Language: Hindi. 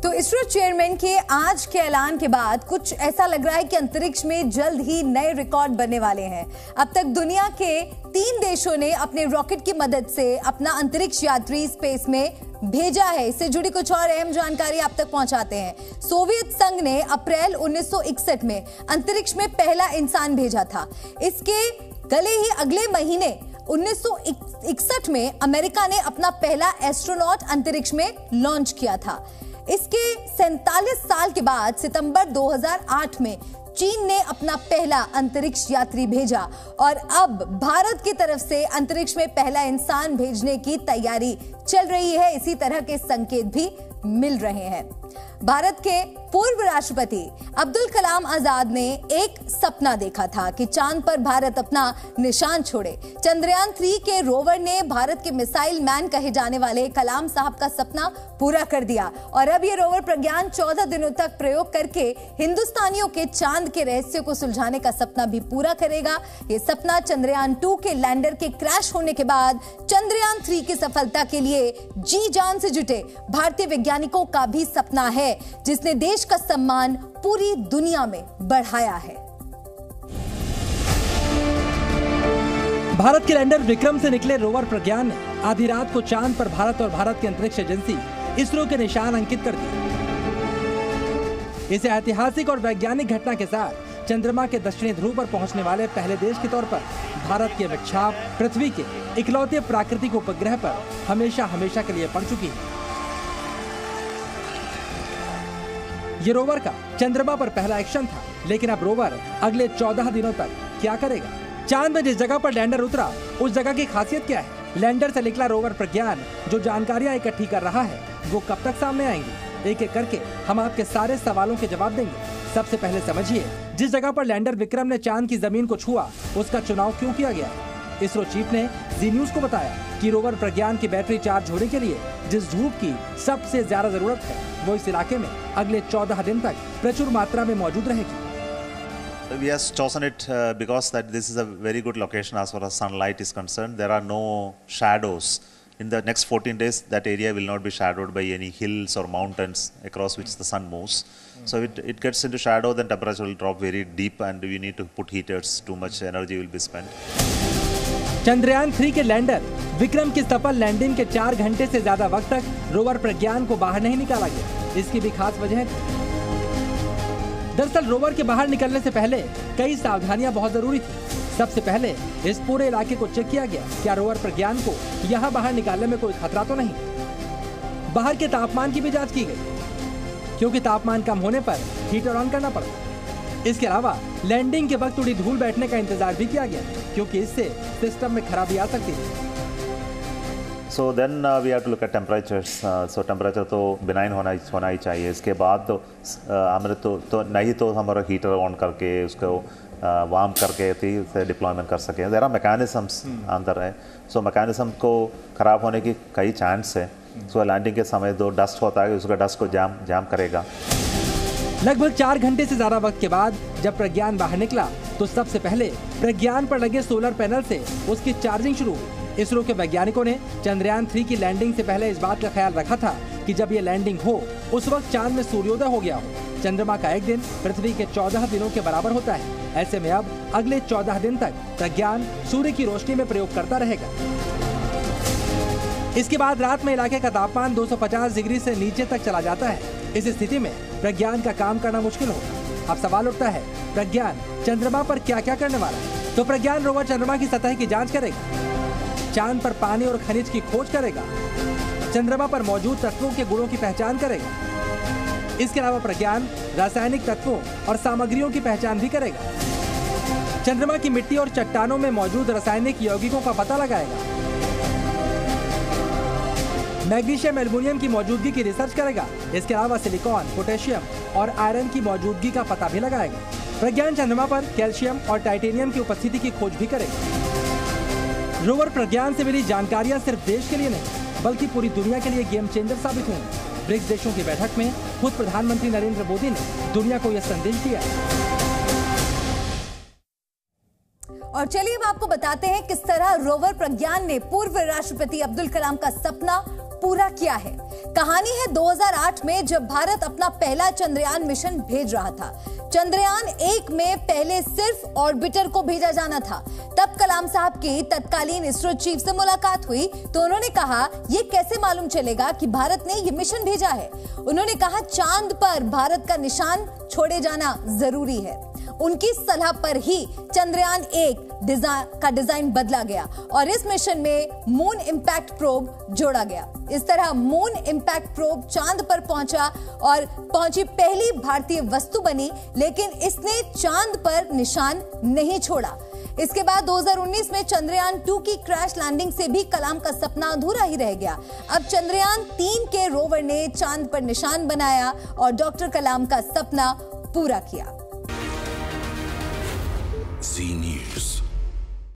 तो इसरो चेयरमैन के आज के ऐलान के बाद कुछ ऐसा लग रहा है कि अंतरिक्ष में जल्द ही नए रिकॉर्ड बनने वाले हैं। अब तक दुनिया के 3 देशों ने अपने रॉकेट की मदद से अपना अंतरिक्ष यात्री स्पेस में भेजा है। इससे जुड़ी कुछ और अहम जानकारी आप तक पहुंचाते हैं। सोवियत संघ ने अप्रैल 1961 में अंतरिक्ष में पहला इंसान भेजा था। इसके गले ही अगले महीने 1961 में अमेरिका ने अपना पहला एस्ट्रोनॉट अंतरिक्ष में लॉन्च किया था। इसके 47 साल के बाद सितंबर 2008 में चीन ने अपना पहला अंतरिक्ष यात्री भेजा और अब भारत की तरफ से अंतरिक्ष में पहला इंसान भेजने की तैयारी चल रही है। इसी तरह के संकेत भी मिल रहे हैं। भारत के पूर्व राष्ट्रपति अब्दुल कलाम आजाद ने एक सपना देखा था कि चांद पर भारत अपना निशान छोड़े। चंद्रयान 3 के रोवर ने भारत के मिसाइल मैन कहे जाने वाले कलाम साहब का सपना पूरा कर दिया और अब ये रोवर प्रज्ञान 14 दिनों तक प्रयोग करके हिंदुस्तानियों के चांद के रहस्य को सुलझाने का सपना भी पूरा करेगा। ये सपना चंद्रयान 2 के लैंडर के क्रैश होने के बाद चंद्रयान 3 की सफलता के लिए जी जान से जुटे भारतीय वैज्ञानिकों का भी सपना है, जिसने देश का सम्मान पूरी दुनिया में बढ़ाया है। भारत के लैंडर विक्रम से निकले रोवर प्रज्ञान ने आधी रात को चांद पर भारत और भारत की अंतरिक्ष एजेंसी इसरो के निशान अंकित कर दिए। इस ऐतिहासिक और वैज्ञानिक घटना के साथ चंद्रमा के दक्षिणी ध्रुव पर पहुंचने वाले पहले देश के तौर पर भारत की विक्षाप पृथ्वी के इकलौते प्राकृतिक उपग्रह पर हमेशा के लिए पड़ चुकी है। ये रोवर का चंद्रमा पर पहला एक्शन था, लेकिन अब रोवर अगले 14 दिनों तक क्या करेगा? चांद में जिस जगह पर लैंडर उतरा उस जगह की खासियत क्या है? लैंडर से निकला रोवर प्रज्ञान जो जानकारियां इकट्ठी कर रहा है वो कब तक सामने आएंगी? एक एक करके हम आपके सारे सवालों के जवाब देंगे। सबसे पहले समझिए, जिस जगह पर लैंडर विक्रम ने चांद की जमीन को छुआ उसका चुनाव क्यों किया गया? इसरो चीफ ने जी न्यूज को बताया कि रोवर प्रज्ञान की बैटरी चार्ज होने के लिए जिस धूप की सबसे ज्यादा जरूरत है वो इस इलाके में अगले 14 दिन तक प्रचुर मात्रा में मौजूद रहेगी। We have chosen it because that this is a very good location as far as sunlight is concerned. There are no shadows. In the next 14 days, that area will not be shadowed by any hills or mountains across which the sun moves. So it gets into shadow, then temperature will drop very deep and we need to put heaters. Too much energy will be spent. Chandrayaan 3 के लैंडर विक्रम की सफल लैंडिंग के 4 घंटे से ज्यादा वक्त तक रोवर प्रज्ञान को बाहर नहीं निकाला गया। इसकी भी खास वजह है। दरअसल रोवर के बाहर निकलने से पहले कई सावधानियां बहुत जरूरी थी। सबसे पहले इस पूरे इलाके को चेक किया गया, क्या रोवर प्रज्ञान को यहाँ बाहर निकालने में कोई खतरा तो नहीं। बाहर के तापमान की भी जांच की गई, क्योंकि तापमान कम होने पर हीटर ऑन करना पड़ता। इसके अलावा लैंडिंग के वक्त थोड़ी धूल बैठने का इंतजार भी किया गया, क्योंकि इससे सिस्टम में खराबी आ सकती है। So then we have to look at temperatures. So temperature तो benign होना ही चाहिए। इसके बाद तो हमारे तो नहीं तो हमारा हीटर ऑन करके उसको वार्म करके उसे डिप्लॉयमेंट कर सके। There are mechanisms अंदर है। So mechanism को खराब होने की कई चांस है। So लैंडिंग के समय जो डस्ट होता है उसका डस्ट को जाम करेगा। लगभग 4 घंटे से ज्यादा वक्त के बाद जब प्रज्ञान बाहर निकला तो सबसे पहले प्रज्ञान पर लगे सोलर पैनल से उसकी चार्जिंग शुरू हुई। इसरो के वैज्ञानिकों ने चंद्रयान 3 की लैंडिंग से पहले इस बात का ख्याल रखा था कि जब ये लैंडिंग हो उस वक्त चांद में सूर्योदय हो गया हो। चंद्रमा का एक दिन पृथ्वी के 14 दिनों के बराबर होता है। ऐसे में अब अगले 14 दिन तक प्रज्ञान सूर्य की रोशनी में प्रयोग करता रहेगा। इसके बाद रात में इलाके का तापमान 250 डिग्री से नीचे तक चला जाता है। इस स्थिति में प्रज्ञान का काम करना मुश्किल होगा। अब सवाल उठता है, प्रज्ञान चंद्रमा पर क्या क्या करने वाला है? तो प्रज्ञान रोवर चंद्रमा की सतह की जांच करेगा, चांद पर पानी और खनिज की खोज करेगा, चंद्रमा पर मौजूद तत्वों के गुणों की पहचान करेगा। इसके अलावा प्रज्ञान रासायनिक तत्वों और सामग्रियों की पहचान भी करेगा। चंद्रमा की मिट्टी और चट्टानों में मौजूद रासायनिक यौगिकों का पता लगाएगा। मैग्नीशियम एल्युमिनियम की मौजूदगी की रिसर्च करेगा। इसके अलावा सिलिकॉन, पोटेशियम और आयरन की मौजूदगी का पता भी लगाएगा। प्रज्ञान चंद्रमा पर कैल्शियम और टाइटेनियम की उपस्थिति की खोज भी करेगा। रोवर प्रज्ञान से मिली जानकारियां सिर्फ देश के लिए नहीं बल्कि पूरी दुनिया के लिए गेम चेंजर साबित होंगी। ब्रिक्स देशों की बैठक में खुद प्रधानमंत्री नरेंद्र मोदी ने दुनिया को यह संदेश दिया। और चलिए अब आपको बताते हैं किस तरह रोवर प्रज्ञान ने पूर्व राष्ट्रपति अब्दुल कलाम का सपना पूरा किया है। कहानी है 2008 में, जब भारत अपना पहला चंद्रयान मिशन भेज रहा था। चंद्रयान 1 में पहले सिर्फ ऑर्बिटर को भेजा जाना था। तब कलाम साहब की तत्कालीन इसरो चीफ से मुलाकात हुई तो उन्होंने कहा, यह कैसे मालूम चलेगा कि भारत ने यह मिशन भेजा है। उन्होंने कहा, चांद पर भारत का निशान छोड़े जाना जरूरी है। उनकी सलाह पर ही चंद्रयान 1 का डिजाइन बदला गया और इस मिशन में मून इंपैक्ट प्रोब जोड़ा गया। इस तरह मून इंपैक्ट प्रोब चांद पर पहुंचा और पहुंची पहली भारतीय वस्तु बनी, लेकिन इसने चांद पर निशान नहीं छोड़ा। इसके बाद 2019 में चंद्रयान 2 की क्रैश लैंडिंग से भी कलाम का सपना अधूरा ही रह गया। अब चंद्रयान 3 के रोवर ने चांद पर निशान बनाया और डॉक्टर कलाम का सपना पूरा किया। Zee News.